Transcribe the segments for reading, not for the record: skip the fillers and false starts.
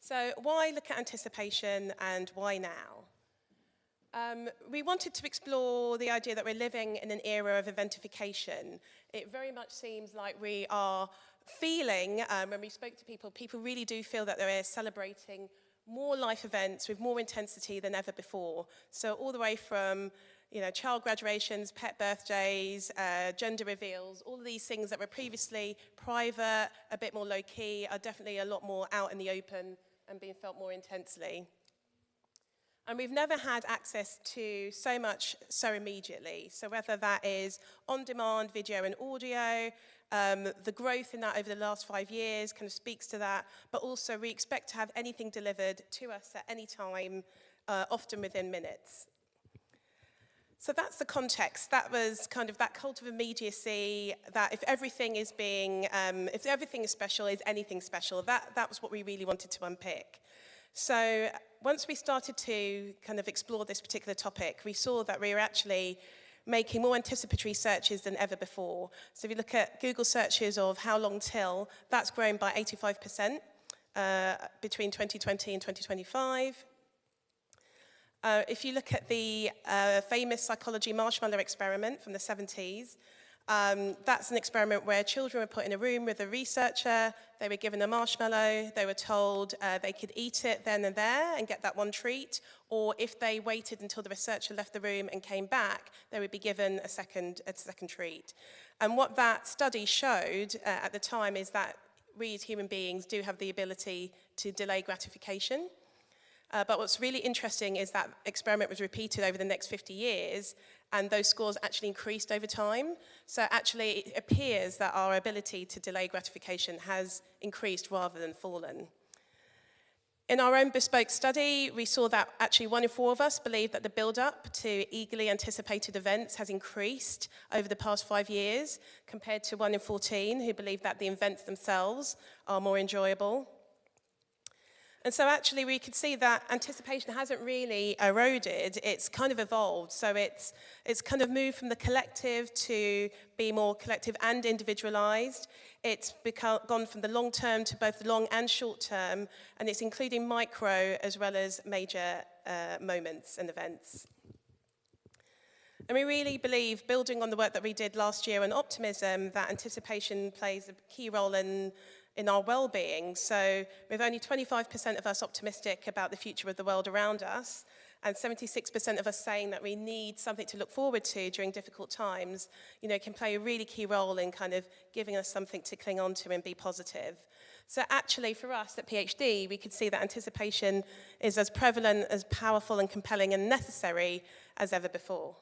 So why look at anticipation and why now? We wanted to explore the idea that we're living in an era of eventification. It very much seems like we are feeling, when we spoke to people, people really do feel that they're celebrating more life events with more intensity than ever before. So all the way from, you know, child graduations, pet birthdays, gender reveals, all of these things that were previously private, a bit more low-key, are definitely a lot more out in the open and being felt more intensely. And we've never had access to so much so immediately. So whether that is on-demand video and audio, the growth in that over the last 5 years kind of speaks to that, but also we expect to have anything delivered to us at any time, often within minutes. So that's the context. That was kind of that cult of immediacy, that if everything is special, is anything special? That was what we really wanted to unpick. So once we started to kind of explore this particular topic, we saw that we were actually making more anticipatory searches than ever before. So if you look at Google searches of how long till, that's grown by 85% between 2020 and 2025. If you look at the famous psychology marshmallow experiment from the 70s, that's an experiment where children were put in a room with a researcher, they were given a marshmallow, they were told they could eat it then and there and get that one treat, or if they waited until the researcher left the room and came back, they would be given a second treat. And what that study showed at the time is that we as human beings do have the ability to delay gratification. But what's really interesting is that experiment was repeated over the next 50 years, and those scores actually increased over time. So actually, it appears that our ability to delay gratification has increased rather than fallen. In our own bespoke study, we saw that actually 1 in 4 of us believe that the build-up to eagerly anticipated events has increased over the past 5 years, compared to 1 in 14 who believe that the events themselves are more enjoyable. And so actually we could see that anticipation hasn't really eroded, it's kind of evolved. So it's kind of moved from the collective to be more collective and individualized. It's gone from the long term to both the long and short term, and it's including micro as well as major moments and events. And we really believe, building on the work that we did last year on optimism, that anticipation plays a key role in our well-being. So with only 25% of us optimistic about the future of the world around us, and 76% of us saying that we need something to look forward to during difficult times, you know, can play a really key role in kind of giving us something to cling on to and be positive. So actually for us at PhD, we could see that anticipation is as prevalent, as powerful and compelling and necessary as ever before.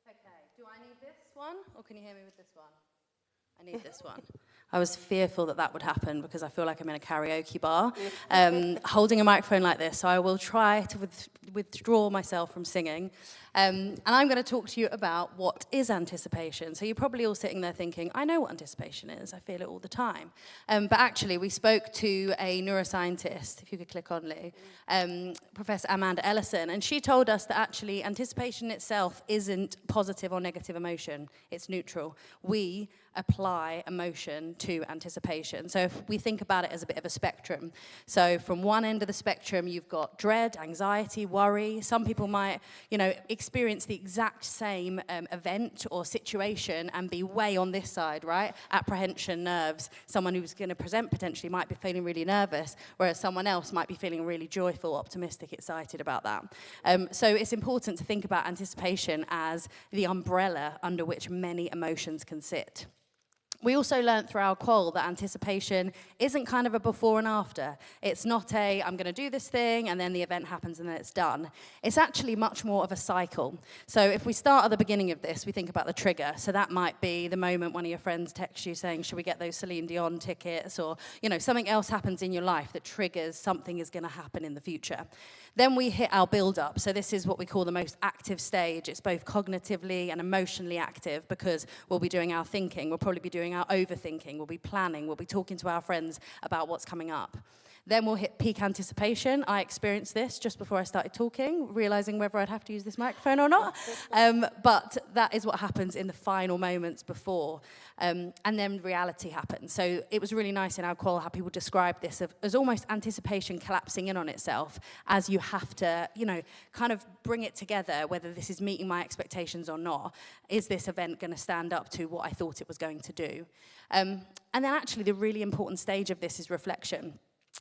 Okay, do I need this one, or can you hear me with this one? I need this one. I was fearful that would happen because I feel like I'm in a karaoke bar holding a microphone like this, so I will try to withdraw myself from singing. And I'm going to talk to you about what is anticipation. So you're probably all sitting there thinking, I know what anticipation is, I feel it all the time. But actually, we spoke to a neuroscientist, if you could click on Lou, Professor Amanda Ellison, and she told us that actually anticipation itself isn't positive or negative emotion, it's neutral. We apply emotion to anticipation. So if we think about it as a bit of a spectrum, so from one end of the spectrum, you've got dread, anxiety, worry. Some people might, you know, experience the exact same event or situation and be way on this side, right? Apprehension, nerves. Someone who's going to present potentially might be feeling really nervous, whereas someone else might be feeling really joyful, optimistic, excited about that. So it's important to think about anticipation as the umbrella under which many emotions can sit. We also learned through our qual that anticipation isn't kind of a before and after. It's not a, I'm going to do this thing, and then the event happens, and then it's done. It's actually much more of a cycle. So if we start at the beginning of this, we think about the trigger. So that might be the moment one of your friends texts you saying, should we get those Celine Dion tickets? Or, you know, something else happens in your life that triggers something is going to happen in the future. Then we hit our build-up. So this is what we call the most active stage. It's both cognitively and emotionally active because we'll be doing our thinking. We'll probably be doing our overthinking. We'll be planning. We'll be talking to our friends about what's coming up. Then we'll hit peak anticipation. I experienced this just before I started talking, realizing whether I'd have to use this microphone or not. But that is what happens in the final moments before. And then reality happens. So it was really nice in our call how people described this as almost anticipation collapsing in on itself as you have to, you know, kind of bring it together, whether this is meeting my expectations or not. Is this event going to stand up to what I thought it was going to do? And then actually the really important stage of this is reflection.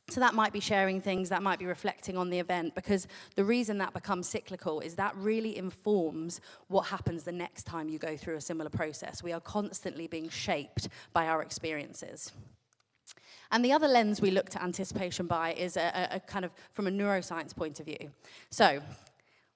So that might be sharing things, that might be reflecting on the event, because the reason that becomes cyclical is that really informs what happens the next time you go through a similar process. We are constantly being shaped by our experiences. And the other lens we looked at anticipation by is a kind of from a neuroscience point of view. So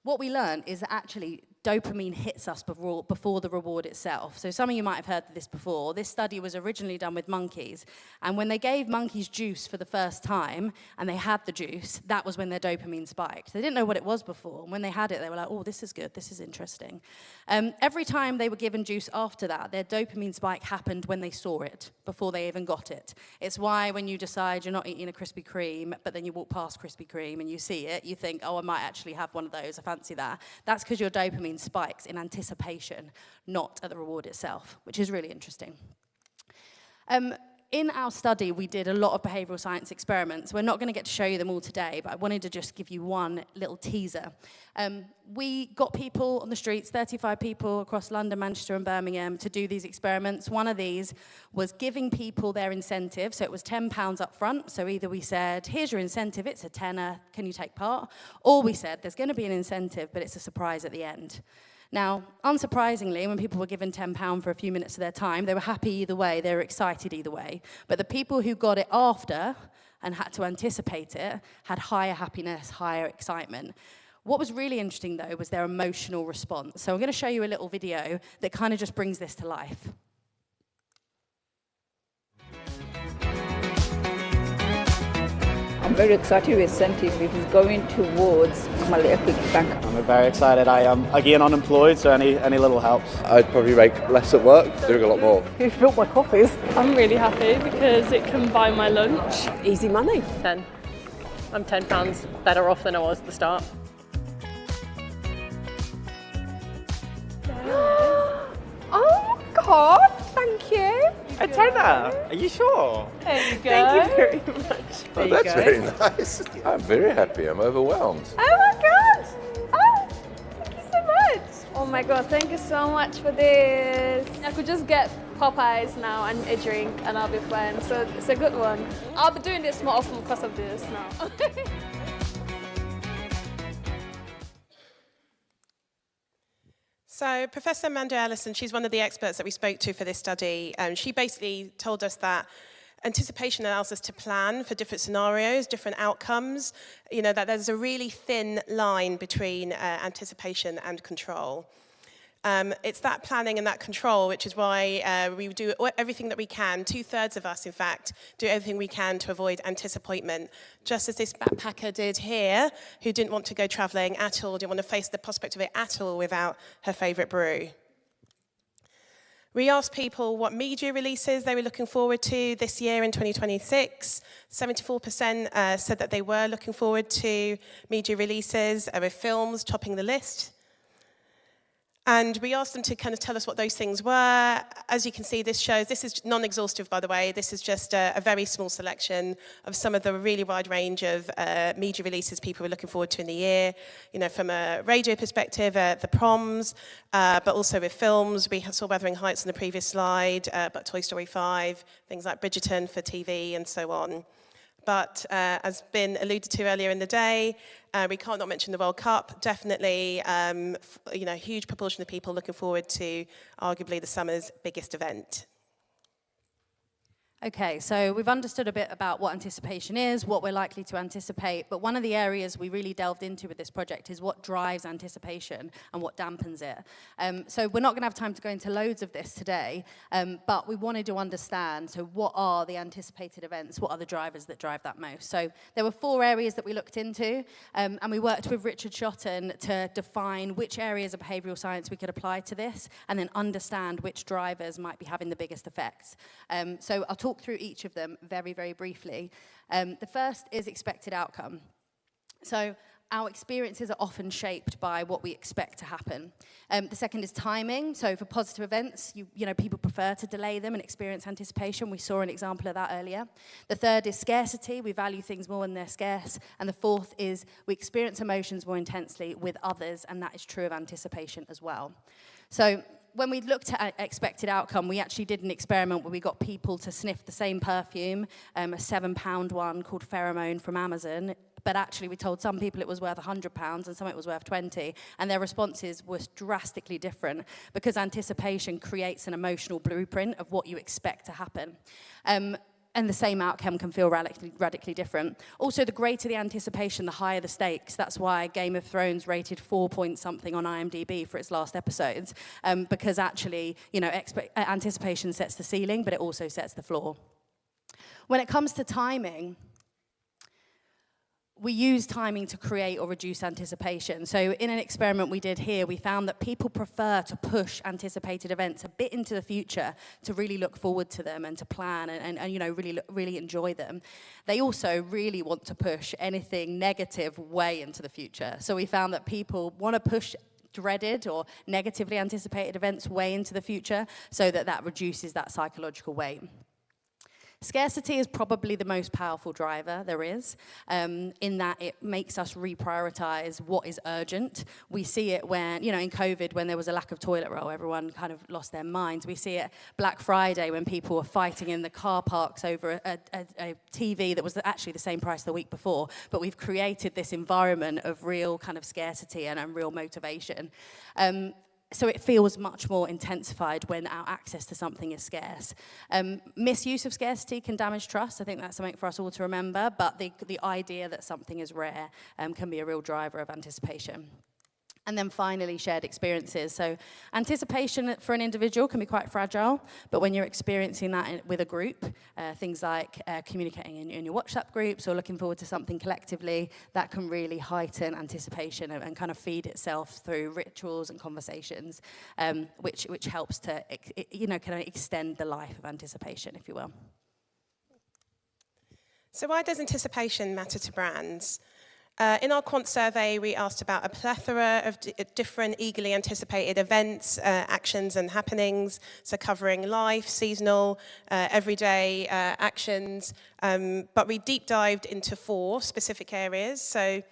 what we learned is that actually dopamine hits us before the reward itself. So some of you might have heard this before. This study was originally done with monkeys, and when they gave monkeys juice for the first time, and they had the juice, that was when their dopamine spiked. They didn't know what it was before, and when they had it, they were like, oh, this is good, this is interesting. Every time they were given juice after that, their dopamine spike happened when they saw it, before they even got it. It's why when you decide you're not eating a Krispy Kreme, but then you walk past Krispy Kreme and you see it, you think, oh, I might actually have one of those, I fancy that. That's because your dopamine spikes in anticipation, not at the reward itself, which is really interesting. In our study, we did a lot of behavioral science experiments. We're not going to get to show you them all today, but I wanted to just give you one little teaser. We got people on the streets, 35 people across London, Manchester, and Birmingham, to do these experiments. One of these was giving people their incentive. So it was £10 up front. So either we said, here's your incentive, it's a tenner, can you take part? Or we said, there's going to be an incentive, but it's a surprise at the end. Now, unsurprisingly, when people were given £10 for a few minutes of their time, they were happy either way, they were excited either way. But the people who got it after and had to anticipate it had higher happiness, higher excitement. What was really interesting, though, was their emotional response. So I'm going to show you a little video that kind of just brings this to life. I'm very excited with incentive. It is going towards my little piggy bank. I'm very excited. I am again unemployed, so any little helps. I'd probably make less at work, doing a lot more. You've built my coffees. I'm really happy because it can buy my lunch. Easy money. 10. I'm £10 better off than I was at the start. Oh God, thank you. A tenner? Are you sure? There you go. Thank you very much. Oh, that's very nice. I'm very happy. I'm overwhelmed. Oh my God. Oh, thank you so much. Oh my God, thank you so much for this. I could just get Popeyes now and a drink and I'll be fine. So it's a good one. I'll be doing this more often because of this now. So Professor Amanda Ellison, she's one of the experts that we spoke to for this study. She basically told us that anticipation allows us to plan for different scenarios, different outcomes, you know, that there's a really thin line between anticipation and control. It's that planning and that control, which is why we do everything that we can. 2/3 of us, in fact, do everything we can to avoid anticipation, just as this backpacker did here, who didn't want to go travelling at all, didn't want to face the prospect of it at all without her favourite brew. We asked people what media releases they were looking forward to this year in 2026. 74% said that they were looking forward to media releases, with films topping the list. And we asked them to kind of tell us what those things were. As you can see, this is non-exhaustive, by the way. This is just a very small selection of some of the really wide range of media releases people were looking forward to in the year. You know, from a radio perspective, the proms, but also with films. We saw Wuthering Heights on the previous slide, but Toy Story 5, things like Bridgerton for TV, and so on. But as been alluded to earlier in the day, we can't not mention the World Cup. Definitely, you know, a huge proportion of people looking forward to arguably the summer's biggest event. Okay, so we've understood a bit about what anticipation is, what we're likely to anticipate, but one of the areas we really delved into with this project is what drives anticipation and what dampens it. So we're not going to have time to go into loads of this today, but we wanted to understand, so what are the anticipated events, what are the drivers that drive that most? So there were 4 areas that we looked into, and we worked with Richard Shotton to define which areas of behavioural science we could apply to this, and then understand which drivers might be having the biggest effects. So I'll talk talk through each of them very, very briefly. The first is expected outcome. So our experiences are often shaped by what we expect to happen. The second is timing. So for positive events, you know, people prefer to delay them and experience anticipation. We saw an example of that earlier. The third is scarcity. We value things more when they're scarce. And the fourth is we experience emotions more intensely with others, and that is true of anticipation as well. So when we looked at expected outcome, we actually did an experiment where we got people to sniff the same perfume, a £7 one called Pheromone from Amazon. But actually, we told some people it was worth £100 and some it was worth 20, and their responses were drastically different because anticipation creates an emotional blueprint of what you expect to happen. And the same outcome can feel radically different. Also, the greater the anticipation, the higher the stakes. That's why Game of Thrones rated 4 point something on IMDb for its last episodes, because actually, you know, anticipation sets the ceiling, but it also sets the floor. When it comes to timing, we use timing to create or reduce anticipation. So in an experiment we did here, we found that people prefer to push anticipated events a bit into the future to really look forward to them and to plan and you know, really enjoy them. They also really want to push anything negative way into the future. So we found that people want to push dreaded or negatively anticipated events way into the future so that reduces that psychological weight. Scarcity is probably the most powerful driver there is, in that it makes us reprioritize what is urgent. We see it when, you know, in COVID, when there was a lack of toilet roll, everyone kind of lost their minds. We see it Black Friday when people were fighting in the car parks over a TV that was actually the same price the week before. But we've created this environment of real kind of scarcity and real motivation. So it feels much more intensified when our access to something is scarce. Misuse of scarcity can damage trust. I think that's something for us all to remember, but the idea that something is rare can be a real driver of anticipation. And then finally, shared experiences. So anticipation for an individual can be quite fragile, but when you're experiencing that with a group, things like communicating in your WhatsApp groups or looking forward to something collectively, that can really heighten anticipation and kind of feed itself through rituals and conversations, which helps to, you know, kind of extend the life of anticipation, if you will. So why does anticipation matter to brands? In our quant survey, we asked about a plethora of different eagerly anticipated events, actions and happenings, so covering life, seasonal, everyday actions, but we deep dived into 4 specific areas. So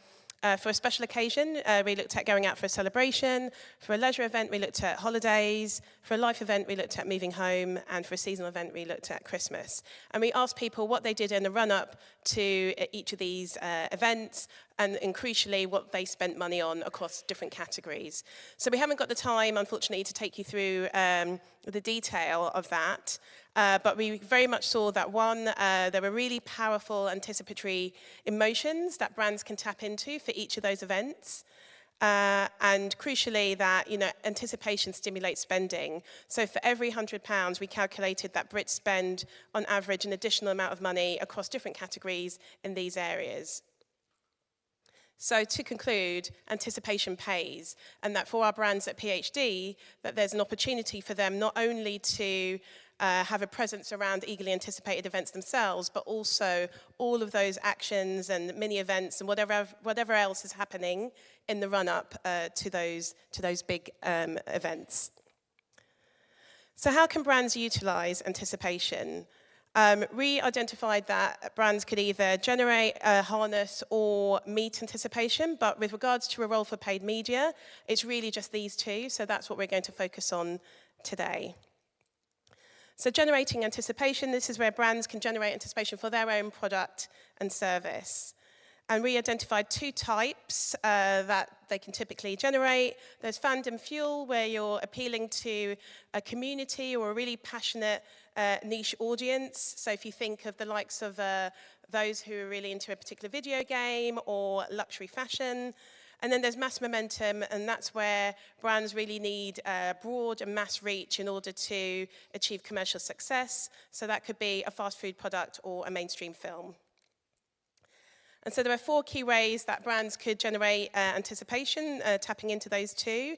for a special occasion, we looked at going out for a celebration. For a leisure event, we looked at holidays. For a life event, we looked at moving home. And for a seasonal event, we looked at Christmas. And we asked people what they did in the run-up to each of these events, and crucially, what they spent money on across different categories. So we haven't got the time, unfortunately, to take you through the detail of that. But we very much saw that, one, there were really powerful anticipatory emotions that brands can tap into for each of those events. And crucially, that, you know, anticipation stimulates spending. So for every £100, we calculated that Brits spend, on average, an additional amount of money across different categories in these areas. So to conclude, anticipation pays, and that for our brands at PhD, that there's an opportunity for them not only to have a presence around eagerly anticipated events themselves, but also all of those actions and mini events and whatever else is happening in the run-up to those big events. So how can brands utilize anticipation? We identified that brands could either generate, harness, or meet anticipation, but with regards to a role for paid media, it's really just these 2, so that's what we're going to focus on today. So generating anticipation, this is where brands can generate anticipation for their own product and service. And we identified 2 types that they can typically generate. There's fandom fuel, where you're appealing to a community or a really passionate niche audience. So if you think of the likes of those who are really into a particular video game or luxury fashion. And then there's mass momentum, and that's where brands really need broad and mass reach in order to achieve commercial success. So that could be a fast food product or a mainstream film. And so there are 4 key ways that brands could generate anticipation, tapping into those 2.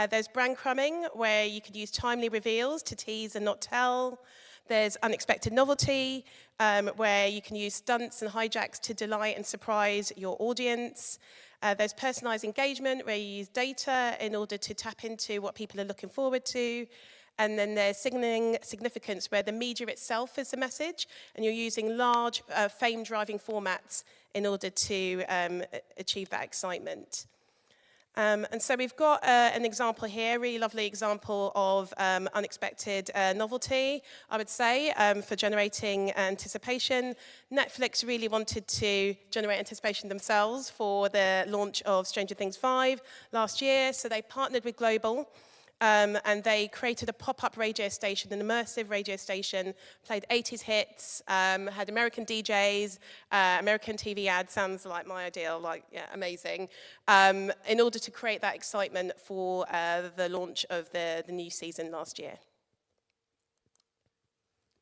There's brand crumbing, where you could use timely reveals to tease and not tell. There's unexpected novelty, where you can use stunts and hijacks to delight and surprise your audience. There's personalized engagement, where you use data in order to tap into what people are looking forward to. And then there's signaling significance, where the media itself is the message, and you're using large fame-driving formats in order to achieve that excitement. And so we've got an example here, a really lovely example of unexpected novelty, I would say, for generating anticipation. Netflix really wanted to generate anticipation themselves for the launch of Stranger Things 5 last year, so they partnered with Global. And they created a pop-up radio station, an immersive radio station, played 80s hits, had American DJs, American TV ads, sounds like my ideal, like, yeah, amazing, in order to create that excitement for the launch of the new season last year.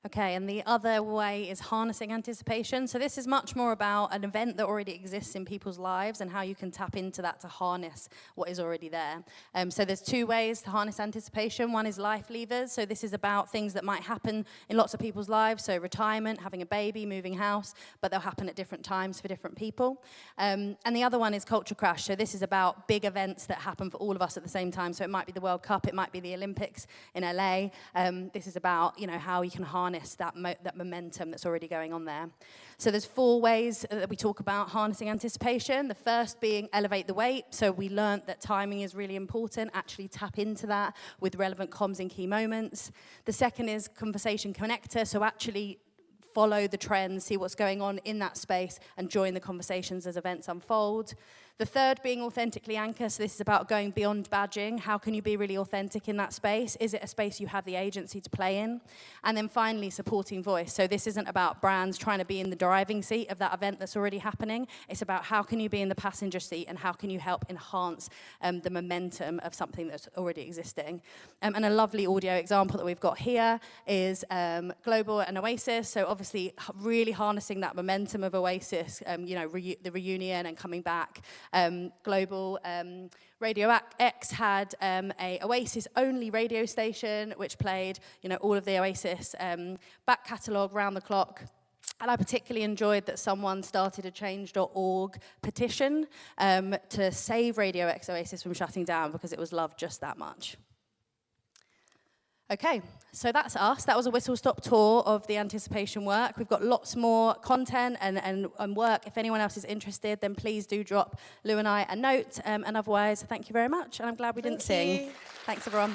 Okay, and the other way is harnessing anticipation. So this is much more about an event that already exists in people's lives and how you can tap into that to harness what is already there. So there's two ways to harness anticipation. One is life levers. So this is about things that might happen in lots of people's lives. So retirement, having a baby, moving house, but they'll happen at different times for different people. And the other one is culture crash. So this is about big events that happen for all of us at the same time. So it might be the World Cup, it might be the Olympics in LA. This is about, you know, how you can harness that momentum that's already going on there. So there's 4 ways that we talk about harnessing anticipation. The first being elevate the weight. So we learned that timing is really important. Actually tap into that with relevant comms in key moments. The second is conversation connector. So actually follow the trends, see what's going on in that space, and join the conversations as events unfold. The third being authentically anchor. So this is about going beyond badging. How can you be really authentic in that space? Is it a space you have the agency to play in? And then finally, supporting voice. So this isn't about brands trying to be in the driving seat of that event that's already happening. It's about how can you be in the passenger seat and how can you help enhance the momentum of something that's already existing. And a lovely audio example that we've got here is Global and Oasis. So obviously really harnessing that momentum of Oasis, you know, the reunion and coming back. Global Radio X had a Oasis-only radio station which played, you know, all of the Oasis back catalogue round the clock. And I particularly enjoyed that someone started a change.org petition to save Radio X Oasis from shutting down because it was loved just that much. Okay, so that's us. That was a whistle-stop tour of the anticipation work. We've got lots more content and work. If anyone else is interested, then please do drop Lou and I a note. And otherwise, thank you very much. And I'm glad we didn't sing. Thanks, everyone.